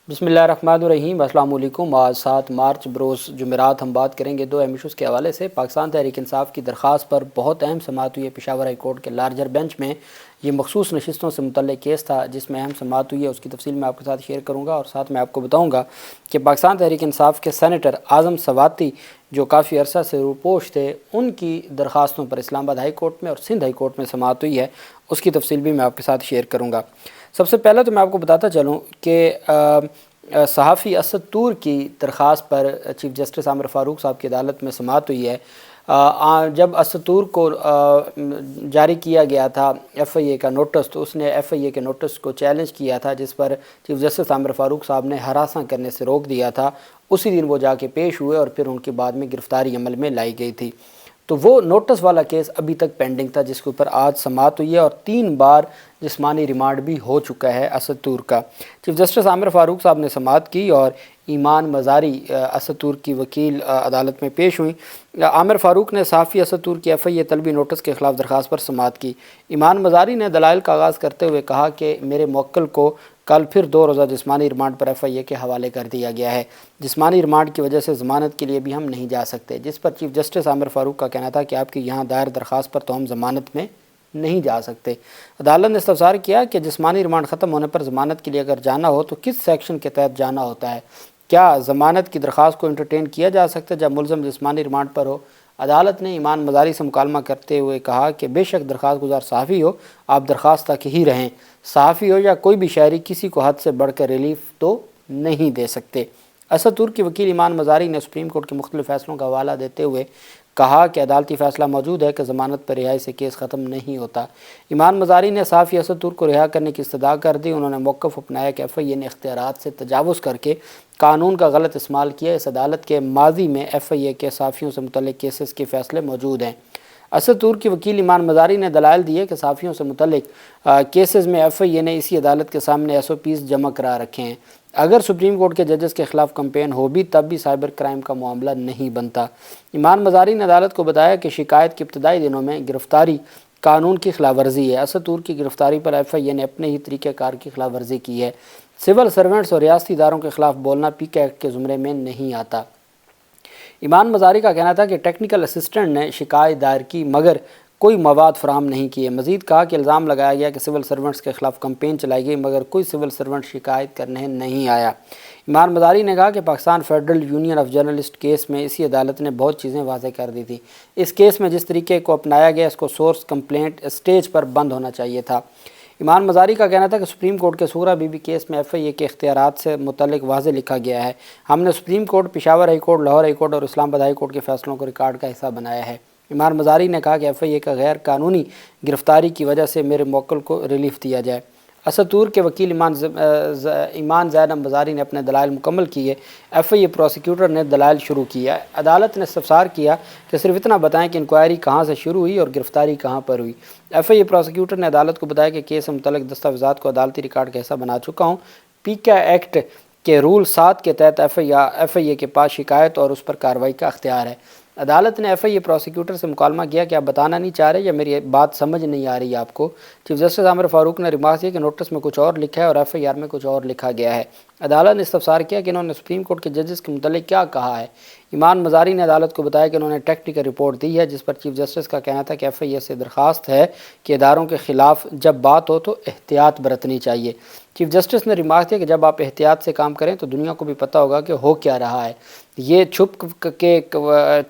بسم اللہ الرحمن الرحیم۔ السلام علیکم۔ آج 7 مارچ بروز جمعرات ہم بات کریں گے دو اہم ایشوز کے حوالے سے۔ پاکستان تحریک انصاف کی درخواست پر بہت اہم سماعت ہوئی ہے پشاور ہائی کورٹ کے لارجر بینچ میں۔ یہ مخصوص نشستوں سے متعلق کیس تھا جس میں اہم سماعت ہوئی ہے، اس کی تفصیل میں آپ کے ساتھ شیئر کروں گا، اور ساتھ میں آپ کو بتاؤں گا کہ پاکستان تحریک انصاف کے سینیٹر اعظم سواتی جو کافی عرصہ سے روپوش تھے، ان کی درخواستوں پر اسلام آباد ہائی کورٹ میں اور سندھ ہائی کورٹ میں سماعت ہوئی ہے، اس کی تفصیل بھی میں آپ کے ساتھ شیئر کروں گا۔ سب سے پہلے تو میں آپ کو بتاتا چلوں کہ صحافی اسد طور کی درخواست پر چیف جسٹس عامر فاروق صاحب کی عدالت میں سماعت ہوئی ہے۔ جب اسد طور کو جاری کیا گیا تھا ایف آئی اے کا نوٹس، تو اس نے ایف آئی اے کے نوٹس کو چیلنج کیا تھا، جس پر چیف جسٹس عامر فاروق صاحب نے ہراساں کرنے سے روک دیا تھا۔ اسی دن وہ جا کے پیش ہوئے اور پھر ان کے بعد میں گرفتاری عمل میں لائی گئی تھی۔ تو وہ نوٹس والا کیس ابھی تک پینڈنگ تھا، جس کے اوپر آج سماعت ہوئی ہے، اور 3 بار جسمانی ریمانڈ بھی ہو چکا ہے اسد طور کا۔ چیف جسٹس عامر فاروق صاحب نے سماعت کی اور ایمان مزاری اسد طور کی وکیل عدالت میں پیش ہوئیں۔ عامر فاروق نے صحافی اسد طور کی ایف آئی اے طلبی نوٹس کے خلاف درخواست پر سماعت کی۔ ایمان مزاری نے دلائل کا آغاز کرتے ہوئے کہا کہ میرے موکل کو کل پھر 2 روزہ جسمانی ریمانڈ پر ایف آئی اے کے حوالے کر دیا گیا ہے۔ جسمانی ریمانڈ کی وجہ سے ضمانت کے لیے بھی ہم نہیں جا سکتے، جس پر چیف جسٹس عامر فاروق کا کہنا تھا کہ آپ کی یہاں دائر درخواست پر تو ہم ضمانت میں نہیں جا سکتے۔ عدالت نے استفسار کیا کہ جسمانی ریمانڈ ختم ہونے پر ضمانت کے لیے اگر جانا ہو تو کس سیکشن کے تحت جانا ہوتا ہے؟ کیا ضمانت کی درخواست کو انٹرٹین کیا جا سکتا ہے جب ملزم جسمانی ریمانڈ پر ہو؟ عدالت نے ایمان مزاری سے مکالمہ کرتے ہوئے کہا کہ بے شک درخواست گزار صحافی ہو، آپ درخواست تک ہی رہیں۔ صحافی ہو یا کوئی بھی شہری، کسی کو حد سے بڑھ کر ریلیف تو نہیں دے سکتے۔ اسد طور کی وکیل ایمان مزاری نے سپریم کورٹ کے مختلف فیصلوں کا حوالہ دیتے ہوئے کہا کہ عدالتی فیصلہ موجود ہے کہ ضمانت پر رہائی سے کیس ختم نہیں ہوتا۔ ایمان مزاری نے صحافی اسد طور کو رہا کرنے کی استدعا کر دی۔ انہوں نے موقف اپنایا کہ ایف آئی اے نے اختیارات سے تجاوز کر کے قانون کا غلط استعمال کیا۔ اس عدالت کے ماضی میں ایف آئی اے کے صحافیوں سے متعلق کیسز کے فیصلے موجود ہیں۔ اسد طور کی وکیل ایمان مزاری نے دلائل دیے کہ صحافیوں سے متعلق کیسز میں ایف آئی اے نے اسی عدالت کے سامنے ایس او پیز جمع کرا رکھے ہیں۔ اگر سپریم کورٹ کے ججز کے خلاف کمپین ہو بھی تب بھی سائبر کرائم کا معاملہ نہیں بنتا۔ ایمان مزاری نے عدالت کو بتایا کہ شکایت کے ابتدائی دنوں میں گرفتاری قانون کی خلاف ورزی ہے۔ اسد طور کی گرفتاری پر ایف آئی اے نے اپنے ہی طریقہ کار کی خلاف ورزی کی ہے۔ سول سرونٹس اور ریاستی اداروں کے خلاف بولنا پی کے ایکٹ کے زمرے میں نہیں آتا۔ ایمان مزاری کا کہنا تھا کہ ٹیکنیکل اسسٹنٹ نے شکایت دائر کی مگر کوئی مواد فراہم نہیں کیے۔ مزید کہا کہ الزام لگایا گیا کہ سول سرونٹس کے خلاف کمپین چلائی گئی مگر کوئی سول سرونٹ شکایت کرنے نہیں آیا۔ ایمان مزاری نے کہا کہ Pakistan federal union of journalist case میں اسی عدالت نے بہت چیزیں واضح کر دی تھی۔ اس کیس میں جس طریقے کو اپنایا گیا اس کو سورس کمپلینٹ اسٹیج پر بند ہونا چاہیے تھا۔ ایمان مزاری کا کہنا تھا کہ سپریم کورٹ کے سغرا بی بی کیس میں ایف آئی اے کے اختیارات سے متعلق واضح لکھا گیا ہے۔ ہم نے supreme court, Peshawar high court, Lahore high court اور اسلام آباد ہائی کورٹ کے فیصلوں کو ریکارڈ کا حصہ بنایا ہے۔ ایمان مزاری نے کہا کہ ایف آئی اے کا غیر قانونی گرفتاری کی وجہ سے میرے موکل کو ریلیف دیا جائے۔ اسد طور کے وکیل ایمان زینب مزاری نے اپنے دلائل مکمل کیے۔ ایف آئی اے پروسیکیوٹر نے دلائل شروع کیا۔ عدالت نے استفسار کیا کہ صرف اتنا بتائیں کہ انکوائری کہاں سے شروع ہوئی اور گرفتاری کہاں پر ہوئی۔ ایف آئی اے پروسیکیوٹر نے عدالت کو بتایا کہ کیس سے متعلق دستاویزات کو عدالتی ریکارڈ کا حصہ بنا چکا ہوں۔ پی کے ایکٹ کے رول 7 کے تحت ایف آئی اے کے پاس شکایت اور اس پر کارروائی کا اختیار ہے۔ عدالت نے ایف آئی اے پروسیکیوٹر سے مکالمہ کیا کہ آپ بتانا نہیں چاہ رہے یا میری بات سمجھ نہیں آ رہی ہے آپ کو؟ چیف جسٹس عامر فاروق نے ریمارک کیا کہ نوٹس میں کچھ اور لکھا ہے اور ایف آئی آر میں کچھ اور لکھا گیا ہے۔ عدالت نے استفسار کیا کہ انہوں نے سپریم کورٹ کے ججز کے متعلق کیا کہا ہے۔ ایمان مزاری نے عدالت کو بتایا کہ انہوں نے ٹیکنیکل رپورٹ دی ہے جس پر چیف جسٹس کا کہنا تھا کہ ایف آئی اے سے درخواست ہے کہ اداروں کے خلاف جب بات ہو تو احتیاط برتنی چاہیے۔ چیف جسٹس نے ریمارک کیا کہ جب آپ احتیاط سے کام کریں تو دنیا کو بھی پتہ ہوگا کہ ہو کیا رہا ہے۔ یہ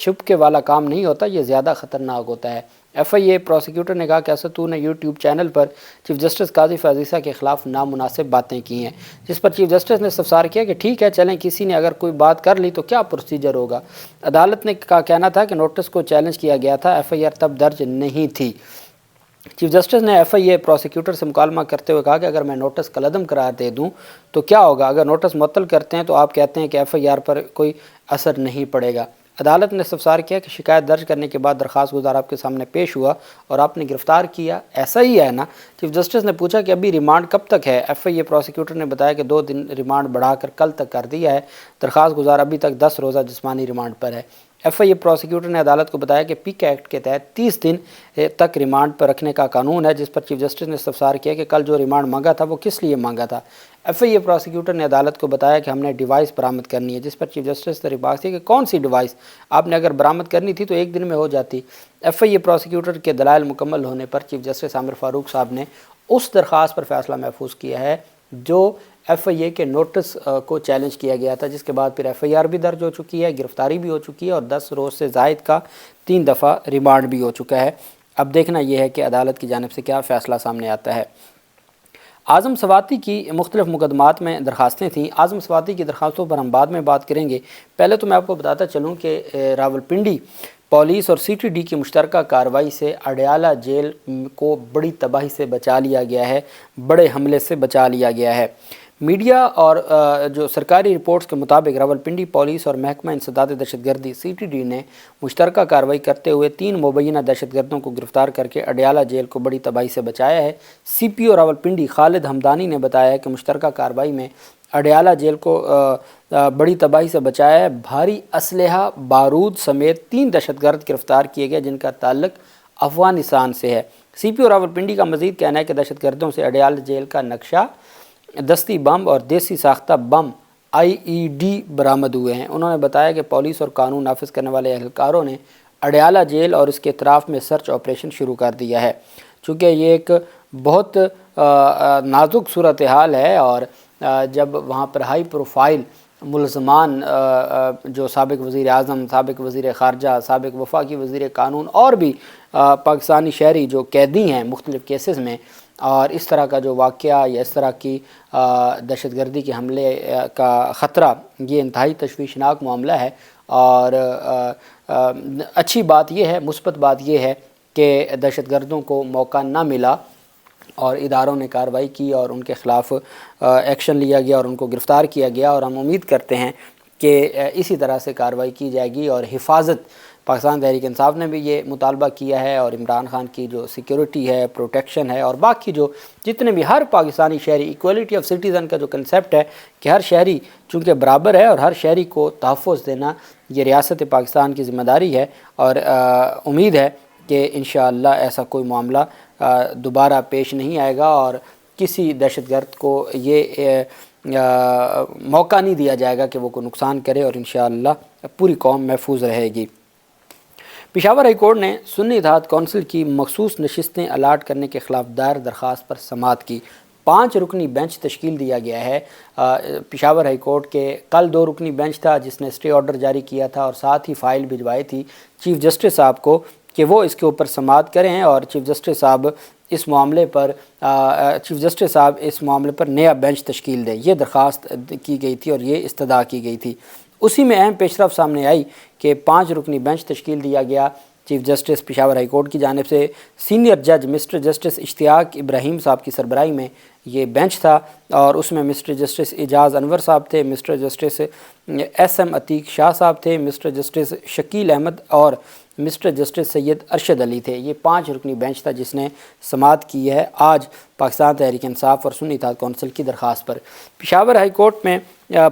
چھپ کے والا کام نہیں ہوتا، یہ زیادہ خطرناک ہوتا ہے۔ ایف آئی اے پروسیکیوٹر نے کہا کہ اسد طور نے یوٹیوب چینل پر چیف جسٹس قاضی فیض کے خلاف نامناسب باتیں کی ہیں، جس پر چیف جسٹس نے استفسار کیا کہ ٹھیک ہے چلیں، کسی نے اگر کوئی بات کر لی تو کیا پروسیجر ہوگا؟ عدالت نے کا کہنا تھا کہ نوٹس کو چیلنج کیا گیا تھا، ایف آئی آر تب درج نہیں تھی۔ چیف جسٹس نے ایف آئی اے پروسیکیوٹر سے مکالمہ کرتے ہوئے کہا کہ اگر میں نوٹس کالعدم قرار دے دوں تو کیا ہوگا؟ اگر نوٹس معطل کرتے ہیں تو آپ کہتے ہیں کہ ایف آئی آر پر کوئی اثر نہیں پڑے گا۔ عدالت نے استفسار کیا کہ شکایت درج کرنے کے بعد درخواست گزار آپ کے سامنے پیش ہوا اور آپ نے گرفتار کیا، ایسا ہی ہے نا؟ چیف جسٹس نے پوچھا کہ ابھی ریمانڈ کب تک ہے؟ ایف آئی اے پروسیکیوٹر نے بتایا کہ 2 دن ریمانڈ بڑھا کر کل تک کر دیا ہے۔ درخواست گزار ابھی تک 10 روزہ جسمانی ریمانڈ پر ہے۔ ایف آئی اے پروسیکیوٹر نے عدالت کو بتایا کہ پک ایکٹ کے تحت 30 دن تک ریمانڈ پر رکھنے کا قانون ہے، جس پر چیف جسٹس نے استفسار کیا کہ کل جو ریمانڈ مانگا تھا وہ کس لیے مانگا تھا۔ ایف آئی اے پروسیکیوٹر نے عدالت کو بتایا کہ ہم نے ڈیوائس برآمد کرنی ہے، جس پر چیف جسٹس نے بات کی کہ کون سی ڈیوائس، آپ نے اگر برآمد کرنی تھی تو ایک دن میں ہو جاتی۔ ایف آئی اے پروسیکیوٹر کے دلائل مکمل ہونے پر چیف جسٹس عامر فاروق صاحب نے اس درخواست پر فیصلہ محفوظ کیا ہے جو ایف آئی اے کے نوٹس کو چیلنج کیا گیا تھا، جس کے بعد پھر ایف آئی آر بھی درج ہو چکی ہے، گرفتاری بھی ہو چکی ہے اور 10 روز سے زائد کا 3 دفعہ ریمانڈ بھی ہو چکا ہے۔ اب دیکھنا یہ ہے کہ عدالت کی جانب سے کیا فیصلہ سامنے آتا ہے۔ اعظم سواتی کی مختلف مقدمات میں درخواستیں تھیں۔ اعظم سواتی کی درخواستوں پر ہم بعد میں بات کریں گے۔ پہلے تو میں آپ کو بتاتا چلوں کہ راولپنڈی پولیس اور سی ٹی ڈی کی مشترکہ کارروائی سے اڈیالہ جیل کو بڑی تباہی سے بچا لیا گیا ہے، بڑے حملے سے بچا لیا گیا ہے۔ میڈیا اور جو سرکاری رپورٹس کے مطابق راولپنڈی پولیس اور محکمہ انسداد دہشت گردی سی ٹی ڈی نے مشترکہ کارروائی کرتے ہوئے 3 مبینہ دہشت گردوں کو گرفتار کر کے اڈیالہ جیل کو بڑی تباہی سے بچایا ہے۔ سی پی او راولپنڈی خالد ہمدانی نے بتایا کہ مشترکہ کارروائی میں اڈیالہ جیل کو بڑی تباہی سے بچایا ہے۔ بھاری اسلحہ، بارود سمیت 3 دہشت گرد گرفتار کیے گئے جن کا تعلق افغانستان سے ہے۔ سی پی او راولپنڈی کا مزید کہنا ہے کہ دہشت گردوں سے اڈیالہ جیل کا نقشہ، دستی بم اور دیسی ساختہ بم آئی ای ڈی برآمد ہوئے ہیں۔ انہوں نے بتایا کہ پولیس اور قانون نافذ کرنے والے اہلکاروں نے اڈیالہ جیل اور اس کے اطراف میں سرچ آپریشن شروع کر دیا ہے۔ چونکہ یہ ایک بہت نازک صورتحال ہے اور جب وہاں پر ہائی پروفائل ملزمان جو سابق وزیر اعظم، سابق وزیر خارجہ، سابق وفاقی وزیر قانون اور بھی پاکستانی شہری جو قیدی ہیں مختلف کیسز میں، اور اس طرح کا جو واقعہ یا اس طرح کی دہشت گردی کے حملے کا خطرہ، یہ انتہائی تشویشناک معاملہ ہے۔ اور اچھی بات یہ ہے، مثبت بات یہ ہے کہ دہشت گردوں کو موقع نہ ملا اور اداروں نے کارروائی کی اور ان کے خلاف ایکشن لیا گیا اور ان کو گرفتار کیا گیا، اور ہم امید کرتے ہیں کہ اسی طرح سے کارروائی کی جائے گی۔ اور حفاظت، پاکستان تحریک انصاف نے بھی یہ مطالبہ کیا ہے، اور عمران خان کی جو سیکیورٹی ہے، پروٹیکشن ہے، اور باقی جو جتنے بھی ہر پاکستانی شہری، ایکویلٹی آف سٹیزن کا جو کنسیپٹ ہے کہ ہر شہری چونکہ برابر ہے اور ہر شہری کو تحفظ دینا یہ ریاست پاکستان کی ذمہ داری ہے، اور امید ہے کہ انشاءاللہ ایسا کوئی معاملہ دوبارہ پیش نہیں آئے گا اور کسی دہشت گرد کو یہ موقع نہیں دیا جائے گا کہ وہ کوئی نقصان کرے، اور انشاءاللہ پوری قوم محفوظ رہے گی۔ پشاور ہائی کورٹ نے سنی اتحاد کونسل کی مخصوص نشستیں الاٹ کرنے کے خلاف دائر درخواست پر سماعت کی۔ 5 رکنی بینچ تشکیل دیا گیا ہے۔ پشاور ہائی کورٹ کے کل 2 رکنی بینچ تھا جس نے اسٹے آرڈر جاری کیا تھا اور ساتھ ہی فائل بھجوائی تھی چیف جسٹس صاحب کو کہ وہ اس کے اوپر سماعت کریں، اور چیف جسٹس صاحب اس معاملے پر نیا بینچ تشکیل دیں۔ یہ درخواست کی گئی تھی اور یہ استدعا کی گئی تھی۔ اسی میں اہم پیش رفت سامنے آئی کہ 5 رکنی بینچ تشکیل دیا گیا chief justice Peshawar high court کی جانب سے۔ سینئر جج مسٹر جسٹس اشتیاق ابراہیم صاحب کی سربراہی میں یہ بینچ تھا، اور اس میں مسٹر جسٹس اعجاز انور صاحب تھے، mister justice S M Atiq Shah صاحب تھے، مسٹر جسٹس شکیل احمد اور مسٹر جسٹس سید ارشد علی تھے۔ یہ 5 رکنی بینچ تھا جس نے سماعت کی ہے آج پاکستان تحریک انصاف اور سنی اتحاد کونسل کی درخواست پر۔ پشاور ہائی کورٹ میں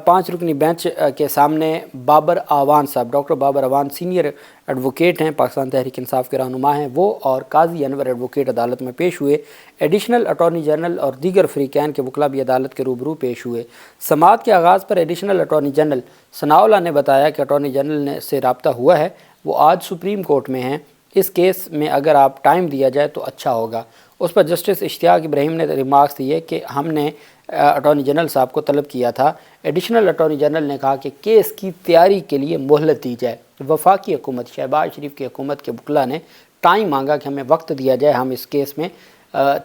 5 رکنی بینچ کے سامنے بابر اعوان صاحب، doctor Babar Awan senior advocate ہیں، پاکستان تحریک انصاف کے رہنما ہیں، وہ اور قاضی انور ایڈوکیٹ عدالت میں پیش ہوئے۔ ایڈیشنل اٹارنی جنرل اور دیگر فریقین کے وکلاء بھی عدالت کے روبرو پیش ہوئے۔ سماعت کے آغاز پر ایڈیشنل اٹارنی جنرل ثناء اللہ نے بتایا کہ اٹارنی جنرل سے رابطہ ہوا ہے، وہ آج سپریم کورٹ میں ہیں، اس کیس میں اگر آپ ٹائم دیا جائے تو اچھا ہوگا۔ اس پر جسٹس اشتیاق ابراہیم نے ریمارکس دیے کہ ہم نے اٹارنی جنرل صاحب کو طلب کیا تھا، ایڈیشنل اٹارنی جنرل نے کہا کہ کیس کی تیاری کے لیے مہلت دی جائے۔ وفاقی حکومت، شہباز شریف کی حکومت کے وکلاء نے ٹائم مانگا کہ ہمیں وقت دیا جائے، ہم اس کیس میں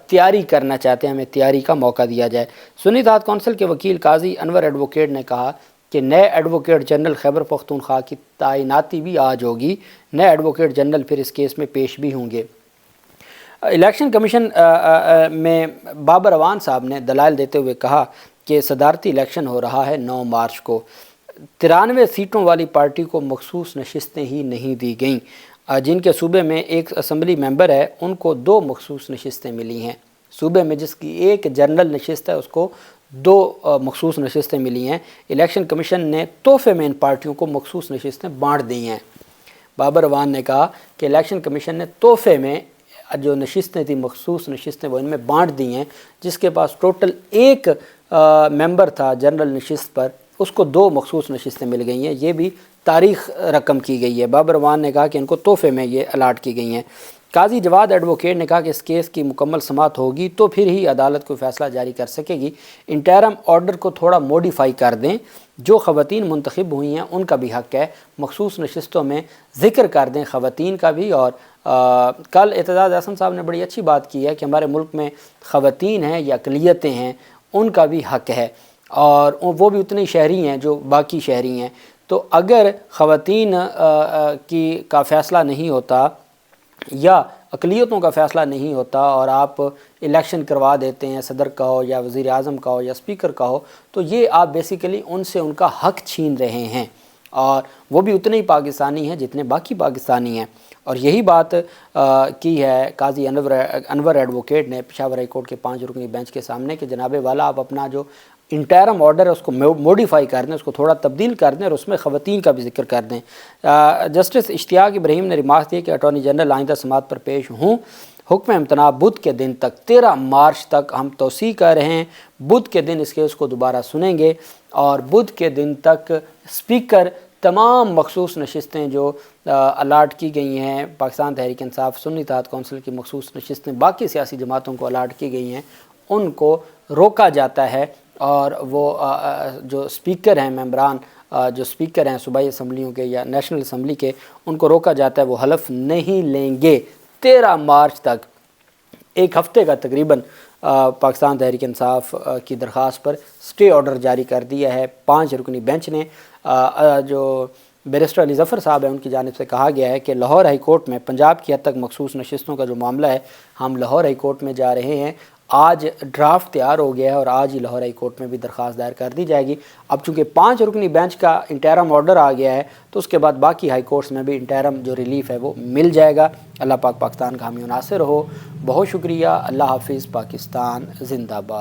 تیاری کرنا چاہتے ہیں، ہمیں تیاری کا موقع دیا جائے۔ سنی اتحاد کونسل کے وکیل قاضی انور ایڈوکیٹ نے کہا کہ نئے ایڈوکیٹ جنرل خیبر پختونخوا کی تعیناتی بھی آج ہوگی، نئے ایڈوکیٹ جنرل پھر اس کیس میں پیش بھی ہوں گے۔ الیکشن کمیشن میں بابر اعوان صاحب نے دلائل دیتے ہوئے کہا کہ صدارتی الیکشن ہو رہا ہے 9 مارچ کو، 93 سیٹوں والی پارٹی کو مخصوص نشستیں ہی نہیں دی گئیں، جن کے صوبے میں ایک اسمبلی ممبر ہے ان کو 2 مخصوص نشستیں ملی ہیں۔ صوبے میں جس کی ایک جنرل نشست ہے اس کو 2 مخصوص نشستیں ملی ہیں۔ الیکشن کمیشن نے تحفے میں ان پارٹیوں کو مخصوص نشستیں بانٹ دی ہیں۔ بابر اعوان نے کہا کہ الیکشن کمیشن نے تحفے میں جو نشستیں تھیں مخصوص نشستیں وہ ان میں بانٹ دی ہیں، جس کے پاس ٹوٹل ایک ممبر تھا جنرل نشست پر، اس کو 2 مخصوص نشستیں مل گئی ہیں، یہ بھی تاریخ رقم کی گئی ہے۔ بابر اعوان نے کہا کہ ان کو تحفے میں یہ الاٹ کی گئی ہیں۔ قاضی جواد ایڈوکیٹ نے کہا کہ اس کیس کی مکمل سماعت ہوگی تو پھر ہی عدالت کوئی فیصلہ جاری کر سکے گی، انٹرم آرڈر کو تھوڑا موڈیفائی کر دیں، جو خواتین منتخب ہوئی ہیں ان کا بھی حق ہے، مخصوص نشستوں میں ذکر کر دیں خواتین کا بھی۔ اور کل اعتزاز احسن صاحب نے بڑی اچھی بات کی ہے کہ ہمارے ملک میں خواتین ہیں یا اقلیتیں ہیں ان کا بھی حق ہے، اور وہ بھی اتنی شہری ہیں جو باقی شہری ہیں۔ تو اگر خواتین کا فیصلہ نہیں ہوتا یا اقلیتوں کا فیصلہ نہیں ہوتا اور آپ الیکشن کروا دیتے ہیں، صدر کا ہو یا وزیر اعظم کا ہو یا اسپیکر کا ہو، تو یہ آپ بیسیکلی ان سے ان کا حق چھین رہے ہیں، اور وہ بھی اتنے ہی پاکستانی ہیں جتنے باقی پاکستانی ہیں۔ اور یہی بات کی ہے قاضی انور ایڈوکیٹ نے پشاور ہائی کورٹ کے 5 رکنی بینچ کے سامنے کہ جناب والا آپ اپنا جو انٹرم آرڈر ہے اس کو موڈیفائی کر دیں، اس کو تھوڑا تبدیل کر دیں اور اس میں خواتین کا بھی ذکر کر دیں۔ جسٹس اشتیاق ابراہیم نے ریمارک دی کہ اٹارنی جنرل آئندہ سماعت پر پیش ہوں، حکم امتناع بدھ کے دن تک 13 مارچ تک ہم توسیع کر رہے ہیں، بدھ کے دن اس کیس کو دوبارہ سنیں گے، اور بدھ کے دن تک اسپیکر تمام مخصوص نشستیں جو الاٹ کی گئی ہیں، پاکستان تحریک انصاف سنی اتحاد کونسل کی مخصوص نشستیں باقی سیاسی جماعتوں کو الاٹ کی گئی ہیں، ان کو روکا جاتا ہے، اور وہ جو اسپیکر ہیں، ممبران جو اسپیکر ہیں صوبائی اسمبلیوں کے یا نیشنل اسمبلی کے، ان کو روکا جاتا ہے، وہ حلف نہیں لیں گے 13 مارچ تک۔ ایک ہفتے کا تقریباً پاکستان تحریک انصاف کی درخواست پر سٹے آرڈر جاری کر دیا ہے 5 رکنی بینچ نے۔ جو بیرسٹر علی ظفر صاحب ہیں ان کی جانب سے کہا گیا ہے کہ لاہور ہائی کورٹ میں پنجاب کی حد تک مخصوص نشستوں کا جو معاملہ ہے، ہم لاہور ہائی کورٹ میں جا رہے ہیں، آج ڈرافٹ تیار ہو گیا ہے اور آج ہی لاہور ہائی کورٹ میں بھی درخواست دائر کر دی جائے گی۔ اب چونکہ 5 رکنی بینچ کا انٹرم آرڈر آ گیا ہے تو اس کے بعد باقی ہائی کورٹس میں بھی انٹرم جو ریلیف ہے وہ مل جائے گا۔ اللہ پاک پاکستان کا حامی و ناصر ہو۔ بہت شکریہ۔ اللہ حافظ۔ پاکستان زندہ باد۔